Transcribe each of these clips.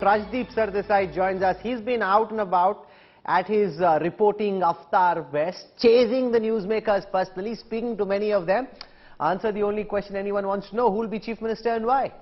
Rajdeep Sardesai joins us. He's been out and about at his reporting Avatar West, chasing the newsmakers personally, speaking to many of them. Answer the only question anyone wants to know: who will be Chief Minister and why?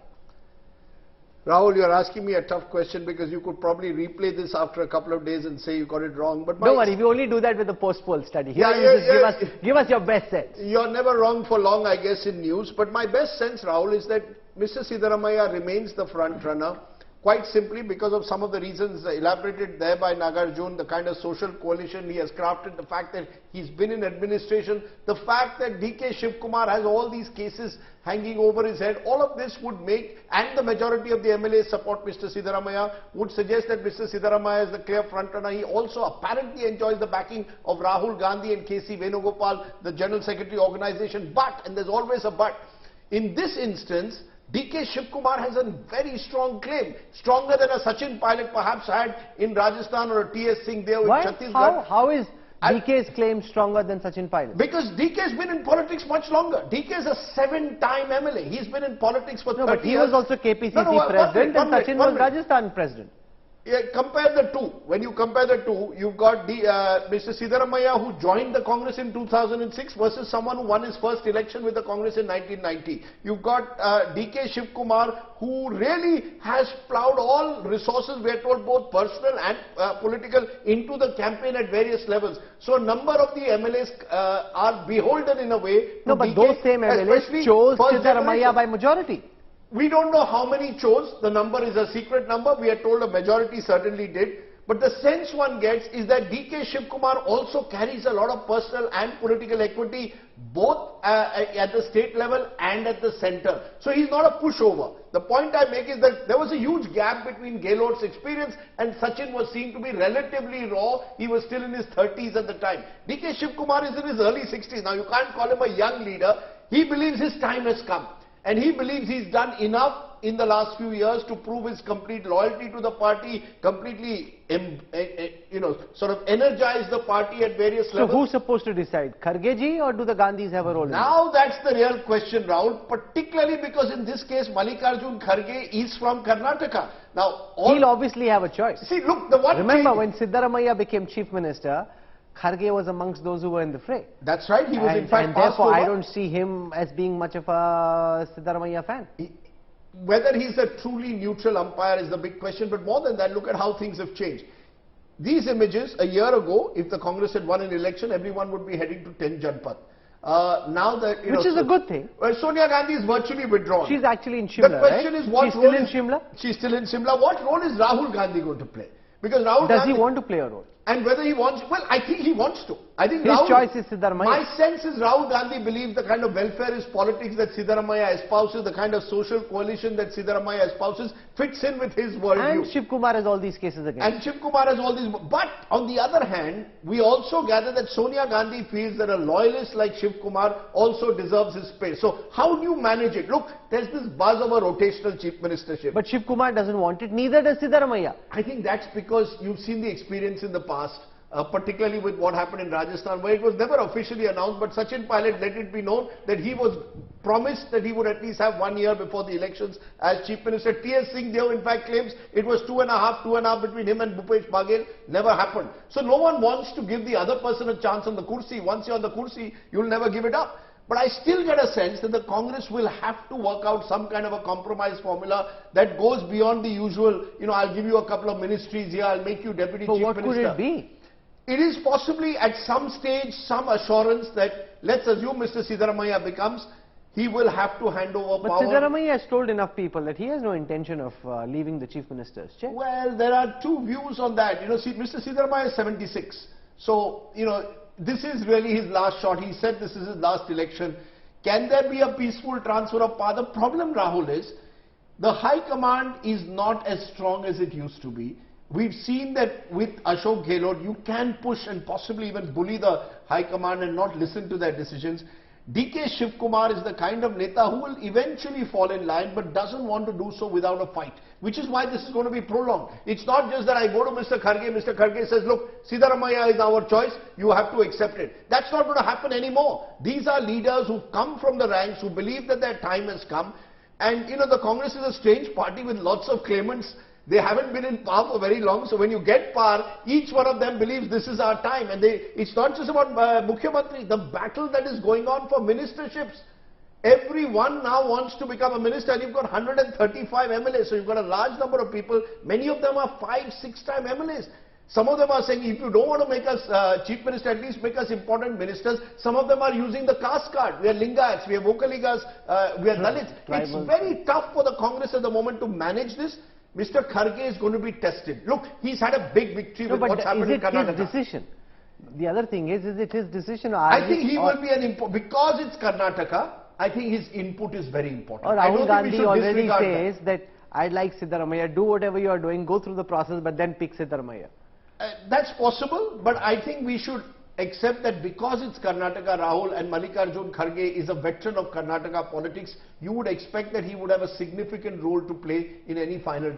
Rahul, you're asking me a tough question because you could probably replay this after a couple of days and say you got it wrong. But don't worry, we only do that with the post-poll study. Give us your best sense. You're never wrong for long, I guess, in news. But my best sense, Rahul, is that Mr. Siddaramaiah remains the front runner. Quite simply because of some of the reasons elaborated there by Nagarjun, the kind of social coalition he has crafted, the fact that he's been in administration, the fact that DK Shivakumar has all these cases hanging over his head, all of this would make, and the majority of the MLAs support Mr. Siddaramaiah, would suggest that Mr. Siddaramaiah is the clear front-runner. He also apparently enjoys the backing of Rahul Gandhi and KC Venugopal, the General Secretary organization. But, and there's always a but, in this instance, DK Shivakumar has a very strong claim, stronger than a Sachin Pilot perhaps had in Rajasthan or a T.S. Singh Deo in Chhattisgarh. How is DK's claim stronger than Sachin Pilot? Because DK has been in politics much longer. DK is a 7-time MLA. He's been in politics for 30 years. But he was also KPCC president and Sachin was Rajasthan president. Yeah, compare the two. When you compare the two, you've got Mr. Siddaramaiah, who joined the Congress in 2006 versus someone who won his first election with the Congress in 1990. You've got DK Shivakumar, who really has ploughed all resources, we are told, both personal and political, into the campaign at various levels. So a number of the MLAs are beholden in a way. No, but those same MLAs chose Siddaramaiah by majority. We don't know how many chose. The number is a secret number. We are told a majority certainly did. But the sense one gets is that DK Shivakumar also carries a lot of personal and political equity, both at the state level and at the center. So he's not a pushover. The point I make is that there was a huge gap between Gehlot's experience and Sachin was seen to be relatively raw. He was still in his 30s at the time. DK Shivakumar is in his early 60s. Now you can't call him a young leader. He believes his time has come. And he believes he's done enough in the last few years to prove his complete loyalty to the party, completely, sort of energize the party at various levels. So who's supposed to decide? Kharge ji, or do the Gandhis have a role in Now that's the real question, Rahul, particularly because in this case Mallikarjun Kharge is from Karnataka. Now, he'll obviously have a choice. See, look, the one Remember, when Siddaramaiah became Chief Minister, Kharge was amongst those who were in the fray. That's right. He was in fact and therefore I don't see him as being much of a Siddaramaiah fan. Whether he's a truly neutral umpire is the big question, but more than that, look at how things have changed. These images, a year ago, if the Congress had won an election, everyone would be heading to 10 Janpath. Now that, which is a good thing. Well, Sonia Gandhi is virtually withdrawn. She's actually in Shimla, The question is, what she's role still in Shimla? She's still in Shimla. What role is Rahul Gandhi going to play? Because Rahul Does Gandhi, he want to play a role? And whether he wants, well, I think he wants to. I think his choice is Siddaramaiah. My sense is Rahul Gandhi believes the kind of welfareist politics that Siddaramaiah espouses, the kind of social coalition that Siddaramaiah espouses, fits in with his worldview. And Shivakumar has all these cases against. And Shivakumar has all these. But on the other hand, we also gather that Sonia Gandhi feels that a loyalist like Shivakumar also deserves his space. So how do you manage it? Look, there's this buzz of a rotational chief ministership. But Shivakumar doesn't want it, neither does Siddaramaiah. I think that's because you've seen the experience in the past. Particularly with what happened in Rajasthan, where it was never officially announced, but Sachin Pilot let it be known that he was promised that he would at least have 1 year before the elections as Chief Minister. T.S. Singh Deo in fact claims it was two and a half between him and Bhupesh Baghel. Never happened. So no one wants to give the other person a chance on the kursi. Once you're on the kursi, you'll never give it up. But I still get a sense that the Congress will have to work out some kind of a compromise formula that goes beyond the usual, I'll give you a couple of ministries here, I'll make you Deputy Chief Minister. But what could it be? It is possibly at some stage some assurance that, let's assume Mr. Siddaramaiah becomes, he will have to hand over power. But Siddaramaiah has told enough people that he has no intention of leaving the Chief Minister's chair. Well, there are two views on that. Mr. Siddaramaiah is 76. So, this is really his last shot. He said this is his last election. Can there be a peaceful transfer of power? The problem, Rahul, is the High Command is not as strong as it used to be. We've seen that with Ashok Gehlot, you can push and possibly even bully the High Command and not listen to their decisions. DK Shivakumar is the kind of Neta who will eventually fall in line but doesn't want to do so without a fight, which is why this is going to be prolonged. It's not just that I go to Mr. Kharge says, look, Siddaramaiah is our choice, you have to accept it. That's not going to happen anymore. These are leaders who come from the ranks, who believe that their time has come. And, the Congress is a strange party with lots of claimants. They haven't been in power for very long, so when you get power, each one of them believes this is our time. And it's not just about Mukhyamantri, the battle that is going on for ministerships. Everyone now wants to become a minister, and you've got 135 MLAs, so you've got a large number of people. Many of them are 5-6-time MLAs. Some of them are saying, if you don't want to make us chief minister, at least make us important ministers. Some of them are using the caste card. We are Lingayats, we are Vokaligas, we are Dalits. It's very tough for the Congress at the moment to manage this. Mr. Kharge is going to be tested. Look, he's had a big victory with what's happened in Karnataka. Is it his decision? The other thing is it his decision? Or I think he will be because it's Karnataka, I think his input is very important. Or Rahul Gandhi already says that I'd like Siddaramaiah, do whatever you are doing, go through the process, but then pick Siddaramaiah. That's possible, but I think we should accept that because it's Karnataka, Rahul and Mallikarjun Kharge is a veteran of Karnataka politics, you would expect that he would have a significant role to play in any final